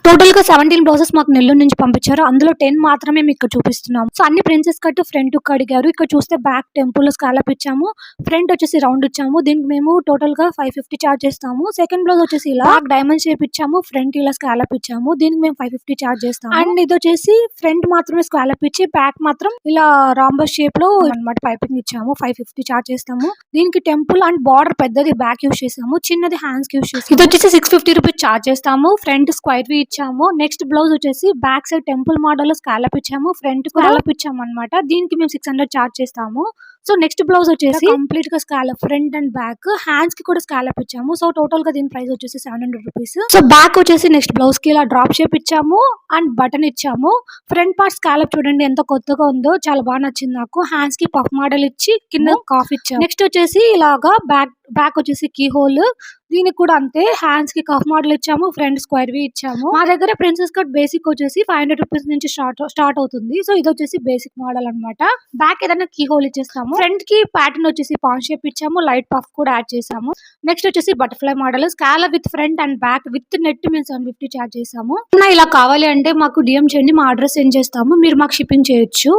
Total గా 17 blouses మాకు నెల్లూరు నుంచి పంపించారు. అందులో 10 మాత్రమే మీకు ఇక్కడ చూపిస్తున్నాం. సో అన్ని ప్రిన్సెస్ కట్ ఫ్రంట్ కు అడిగారు. ఇక్కడ చూస్తే బ్యాక్ టెంపుల్ స్కాలప్ ఇచ్చాము, ఫ్రంట్ వచ్చేసి రౌండ్ ఇచ్చాము. దీనికి మేము టోటల్ గా 550 చార్జ్ చేస్తాము. సెకండ్ బ్లౌజ్ వచ్చేసి ఇలా డైమండ్ షేప్ ఇచ్చాము, ఫ్రంట్ ఇలా స్కాలప్ ఇచ్చాము. దీనికి మేము 550 చార్జ్ చేస్తాము. అండ్ ఇది వచ్చేసి ఫ్రంట్ మాత్రమే స్కాలప్ ఇచ్చి బ్యాక్ మాత్రం ఇలా రాంబస్ షేప్ లో అన్నమాట పైపింగ్ ఇచ్చాము. 550 చార్జ్ చేస్తాము. దీనికి టెంపుల్ అండ్ బార్డర్ పెద్దది బ్యాక్ యూస్ చేసాము, చిన్నది హ్యాండ్స్ యూస్ చేసాము. ఇది వచ్చేసి 650 రూపీస్ చార్జ్ చేస్తాము. ఫ్రంట్ స్క్వైర్ వి ఇచ్చాము. నెక్స్ట్ బ్లౌజ్ వచ్చేసి బ్యాక్ సైడ్ టెంపుల్ మోడల్ లో స్కాలప్ ఇచ్చాము, ఫ్రంట్ స్కాలప్ ఇచ్చాము అనమాట. దీనికి మేము 600 చార్జ్ చేస్తాము. సో నెక్స్ట్ బ్లౌజ్ వచ్చేసి కంప్లీట్ గా scallop front and back, hands కి కూడా స్కాలప్ ఇచ్చాము. సో టోటల్ గా దీని ప్రైస్ వచ్చేసి 700 రూపీస్. సో బ్యాక్ వచ్చేసి నెక్స్ట్ బ్లౌజ్ కి ఇలా డ్రాప్ షేప్ ఇచ్చాము అండ్ బటన్ ఇచ్చాము. ఫ్రంట్ పార్ట్ స్కాలప్ చూడండి ఎంత కొత్తగా ఉందో, చాలా బాగా నచ్చింది నాకు. హ్యాండ్స్ కి పఫ్ మోడల్ ఇచ్చి కింద కాఫ్ ఇచ్చాము. నెక్స్ట్ వచ్చేసి ఇలాగా బ్యాక్ వచ్చేసి కీ హోల్, దీనికి కూడా అంతే హ్యాండ్స్ కి కఫ్ మోడల్ ఇచ్చాము, ఫ్రంట్ స్క్వేర్ వి ఇచ్చాము. మా దగ్గర ప్రిన్సెస్ కట్ బేసిక్ వచ్చేసి 500 రూపీస్ నుంచి స్టార్ట్ అవుతుంది. సో ఇది వచ్చేసి బేసిక్ మోడల్ అన్నమాట. బ్యాక్ ఏదైనా కీ హోల్ ఇచ్చేస్తాము. ఫ్రంట్ కి ప్యాటర్న్ వచ్చేసి పాన్ షేప్ ఇచ్చాము, లైట్ పఫ్ కూడా యాడ్ చేసాము. నెక్స్ట్ వచ్చేసి butterfly model scallop with front and back with net మేము 750 చార్జ్ చేసాము. ఇలా కావాలి అంటే మాకు డిఎం చేయండి, మా అడ్రస్ సెండ్ చేస్తాము, మీరు మాకు షిప్పింగ్ చేయొచ్చు.